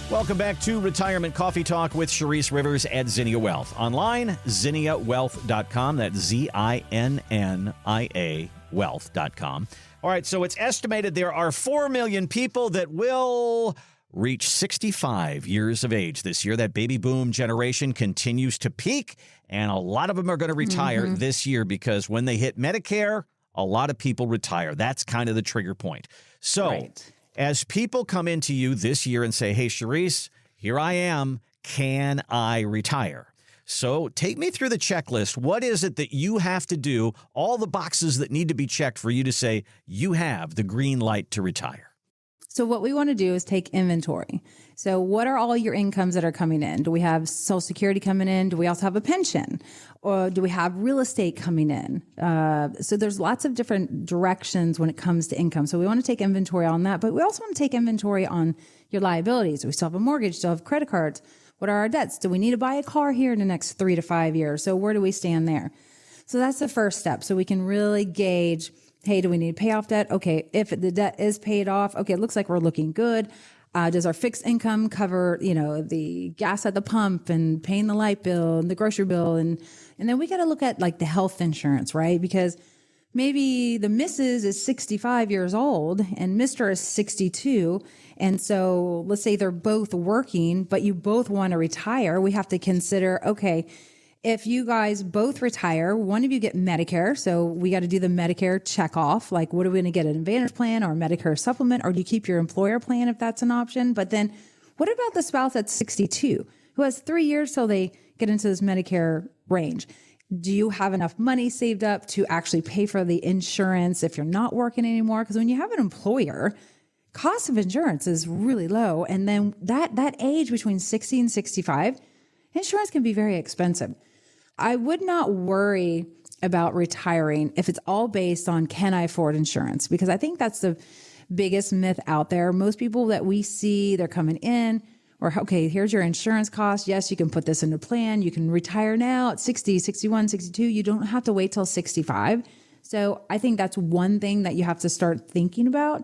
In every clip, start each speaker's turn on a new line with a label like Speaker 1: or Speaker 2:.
Speaker 1: Welcome back to Retirement Coffee Talk with Charisse Rivers at Zinnia Wealth. Online, zinniawealth.com. That's ZINNIA wealth.com. All right, so it's estimated there are 4 million people that will reach 65 years of age this year. That baby boom generation continues to peak, and a lot of them are going to retire this year because when they hit Medicare, a lot of people retire. That's kind of the trigger point. So as people come into you this year and say, hey, Charisse, here I am, can I retire? So take me through the checklist. What is it that you have to do, all the boxes that need to be checked for you to say you have the green light to retire?
Speaker 2: So what we want to do is take inventory. So what are all your incomes that are coming in? Do we have Social Security coming in? Do we also have a pension? Or do we have real estate coming in? So there's lots of different directions when it comes to income. So we want to take inventory on that, but we also want to take inventory on your liabilities. We still have a mortgage, still have credit cards. What are our debts? Do we need to buy a car here in the next 3 to 5 years? So where do we stand there? So that's the first step. So we can really gauge, hey, do we need to pay off debt? Okay, if the debt is paid off, okay, it looks like we're looking good. Does our fixed income cover, the gas at the pump and paying the light bill and the grocery bill? And then we got to look at like the health insurance, right? Because maybe the Mrs. is 65 years old and Mr. is 62. And so let's say they're both working, but you both want to retire. We have to consider, okay, if you guys both retire, one of you get Medicare. So we got to do the Medicare check off. Like, what are we going to get, an Advantage plan or a Medicare supplement? Or do you keep your employer plan if that's an option? But then what about the spouse that's 62 who has 3 years till they get into this Medicare range? Do you have enough money saved up to actually pay for the insurance if you're not working anymore? Because when you have an employer, cost of insurance is really low. And then that age between 60 and 65, insurance can be very expensive. I would not worry about retiring if it's all based on, can I afford insurance? Because I think that's the biggest myth out there. Most people that we see, they're coming in, or, okay, here's your insurance cost. Yes, you can put this into plan. You can retire now at 60, 61, 62. You don't have to wait till 65. So I think that's one thing that you have to start thinking about.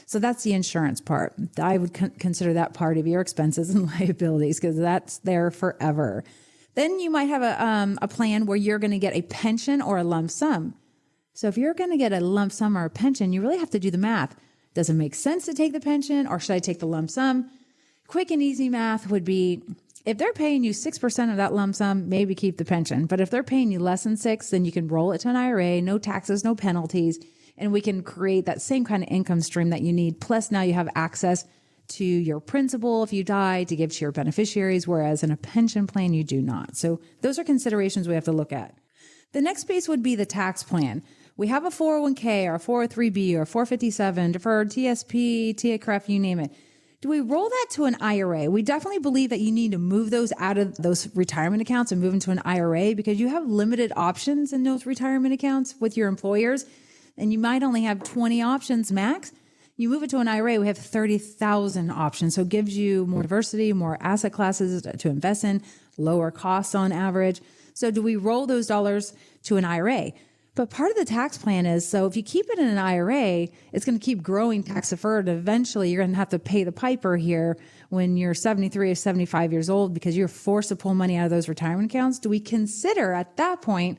Speaker 2: So that's the insurance part. I would consider that part of your expenses and liabilities because that's there forever. Then you might have a plan where you're going to get a pension or a lump sum. So if you're going to get a lump sum or a pension, you really have to do the math. Does it make sense to take the pension or should I take the lump sum? Quick and easy math would be, if they're paying you 6% of that lump sum, maybe keep the pension. But if they're paying you less than 6, then you can roll it to an IRA, no taxes, no penalties, and we can create that same kind of income stream that you need. Plus now you have access to your principal if you die to give to your beneficiaries, whereas in a pension plan, you do not. So those are considerations we have to look at. The next piece would be the tax plan. We have a 401k or a 403b or 457, deferred TSP, TICREF, you name it. Do we roll that to an IRA? We definitely believe that you need to move those out of those retirement accounts and move into an IRA because you have limited options in those retirement accounts with your employers, and you might only have 20 options max. You move it to an IRA, we have 30,000 options. So it gives you more diversity, more asset classes to invest in, lower costs on average. So do we roll those dollars to an IRA? But part of the tax plan is, so if you keep it in an IRA, it's going to keep growing tax deferred. Eventually, you're going to have to pay the piper here when you're 73 or 75 years old because you're forced to pull money out of those retirement accounts. Do we consider at that point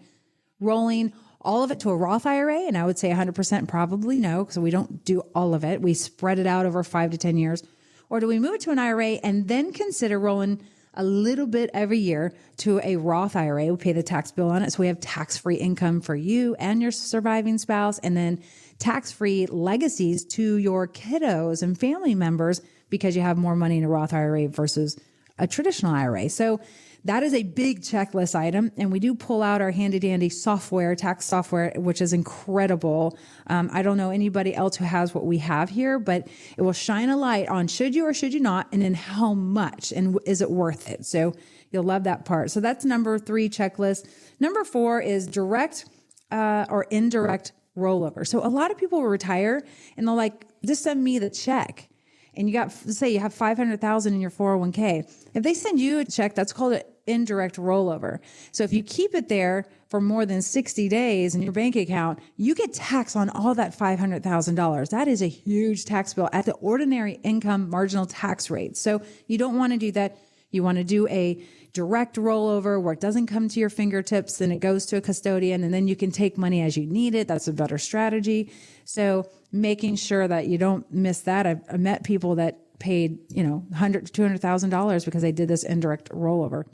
Speaker 2: rolling all of it to a Roth IRA? And I would say 100% probably no, because we don't do all of it. We spread it out over 5 to 10 years. Or do we move it to an IRA and then consider rolling a little bit every year to a Roth IRA? We pay the tax bill on it. So we have tax-free income for you and your surviving spouse, and then tax-free legacies to your kiddos and family members because you have more money in a Roth IRA versus a traditional IRA. So that is a big checklist item. And we do pull out our handy dandy software, tax software, which is incredible. I don't know anybody else who has what we have here, but it will shine a light on should you or should you not, and then how much, and is it worth it? So you'll love that part. So that's number 3 checklist. Number 4 is direct or indirect rollover. So a lot of people will retire and they'll like, just send me the check. And you got, say you have 500,000 in your 401k. If they send you a check, that's called indirect rollover. So if you keep it there for more than 60 days in your bank account, you get taxed on all that $500,000. That is a huge tax bill at the ordinary income marginal tax rate. So you don't want to do that. You want to do a direct rollover where it doesn't come to your fingertips, then it goes to a custodian, and then you can take money as you need it. That's a better strategy. So making sure that you don't miss that. I've met people that paid, $100,000 to $200,000 because they did this indirect rollover.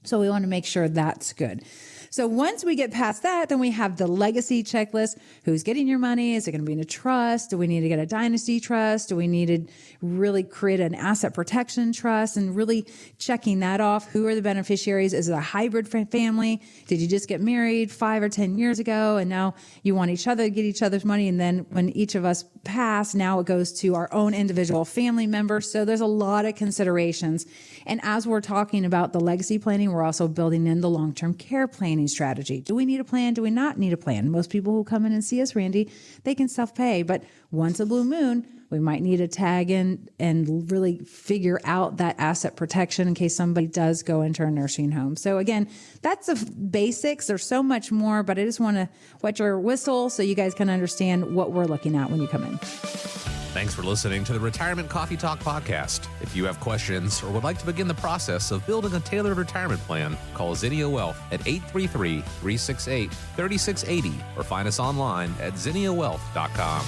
Speaker 2: So we want to make sure that's good. So once we get past that, then we have the legacy checklist. Who's getting your money? Is it going to be in a trust? Do we need to get a dynasty trust? Do we need to really create an asset protection trust and really checking that off? Who are the beneficiaries? Is it a hybrid family? Did you just get married 5 or 10 years ago and now you want each other to get each other's money? And then when each of us pass, now it goes to our own individual family members. So there's a lot of considerations. And as we're talking about the legacy planning, we're also building in the long-term care planning strategy. Do we need a plan? Do we not need a plan? Most people who come in and see us, Randy, they can self-pay, but once a blue moon, we might need to tag in and really figure out that asset protection in case somebody does go into a nursing home. So again, that's the basics. There's so much more, but I just want to wet your whistle so you guys can understand what we're looking at when you come in.
Speaker 3: Thanks for listening to the Retirement Coffee Talk podcast. If you have questions or would like to begin the process of building a tailored retirement plan, call Zinnia Wealth at 833-368-3680 or find us online at zinniawealth.com.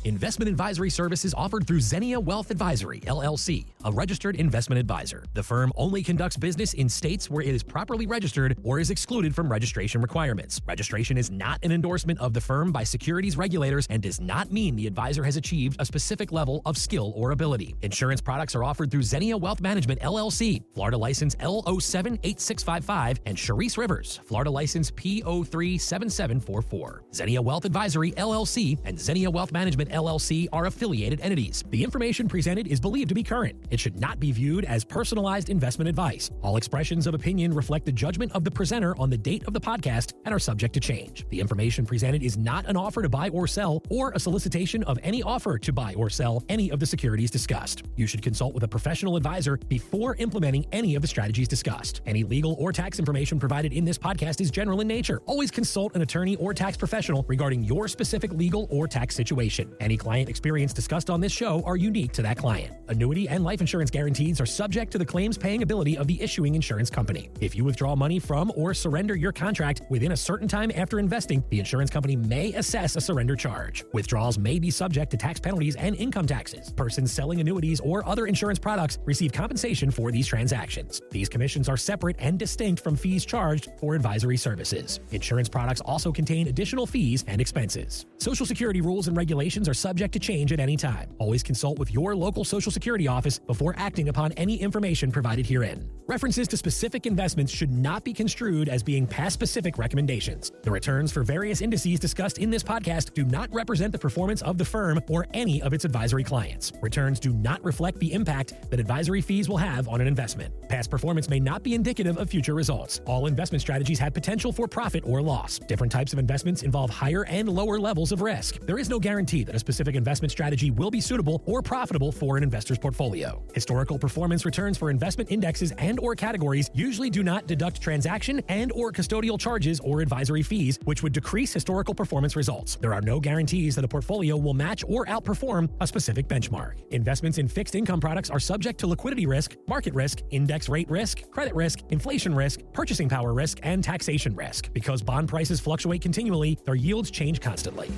Speaker 4: Investment advisory services offered through Zinnia Wealth Advisory, LLC, a registered investment advisor. The firm only conducts business in states where it is properly registered or is excluded from registration requirements. Registration is not an endorsement of the firm by securities regulators and does not mean the advisor has achieved a specific level of skill or ability. Insurance products are offered through Zinnia Wealth Management, LLC, Florida license L078655, and Charisse Rivers, Florida license P037744. Zinnia Wealth Advisory, LLC, and Zinnia Wealth Management, LLC are affiliated entities. The information presented is believed to be current. It should not be viewed as personalized investment advice. All expressions of opinion reflect the judgment of the presenter on the date of the podcast and are subject to change. The information presented is not an offer to buy or sell or a solicitation of any offer to buy or sell any of the securities discussed. You should consult with a professional advisor before implementing any of the strategies discussed. Any legal or tax information provided in this podcast is general in nature. Always consult an attorney or tax professional regarding your specific legal or tax situation. Any client experience discussed on this show are unique to that client. Annuity and life insurance guarantees are subject to the claims paying ability of the issuing insurance company. If you withdraw money from or surrender your contract within a certain time after investing, the insurance company may assess a surrender charge. Withdrawals may be subject to tax penalties and income taxes. Persons selling annuities or other insurance products receive compensation for these transactions. These commissions are separate and distinct from fees charged for advisory services. Insurance products also contain additional fees and expenses. Social Security rules and regulations are subject to change at any time. Always consult with your local Social Security office before acting upon any information provided herein. References to specific investments should not be construed as being past specific recommendations. The returns for various indices discussed in this podcast do not represent the performance of the firm or any of its advisory clients. Returns do not reflect the impact that advisory fees will have on an investment. Past performance may not be indicative of future results. All investment strategies have potential for profit or loss. Different types of investments involve higher and lower levels of risk. There is no guarantee that a specific investment strategy will be suitable or profitable for an investor's portfolio. Historical performance returns for investment indexes and or categories usually do not deduct transaction and or custodial charges or advisory fees, which would decrease historical performance results. There are no guarantees that a portfolio will match or outperform a specific benchmark. Investments in fixed income products are subject to liquidity risk, market risk, index rate risk, credit risk, inflation risk, purchasing power risk, and taxation risk. Because bond prices fluctuate continually, their yields change constantly.